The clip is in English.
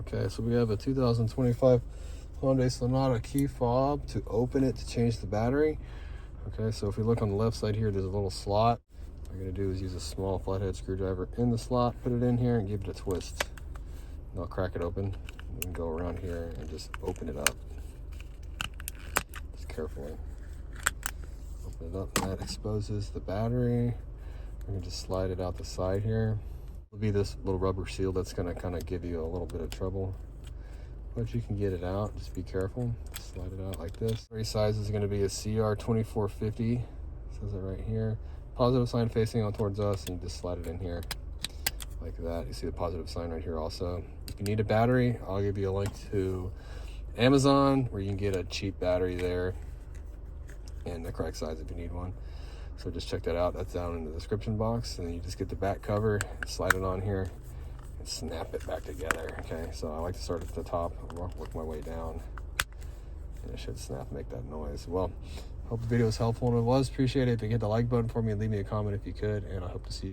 Okay, so we have a 2025 Hyundai Sonata key fob to open it to change the battery. Okay, so if we look on the left side here, there's a little slot. What we're gonna do is use a small flathead screwdriver in the slot, put it in here and give it a twist. And I'll crack it open and then go around here and just open it up. Just carefully. Open it up, and that exposes the battery. We can just slide it out the side here. It'll be this little rubber seal that's gonna kind of give you a little bit of trouble, but you can get it out. Just be careful. Slide it out like this. Battery size is going to be a CR2450. It says it right here. Positive sign facing on towards us, and you just slide it in here like that. You see the positive sign right here also. If you need a battery, I'll give you a link to Amazon where you can get a cheap battery there and the correct size if you need one. So just check that out. That's down in the description box, and then you just get the back cover, slide it on here, and snap it back together. Okay, so I like to start at the top, work my way down, and it should snap, make that noise. Well, hope the video was helpful, and it was. Appreciate it if you hit the like button for me and leave me a comment if you could, and I hope to see you.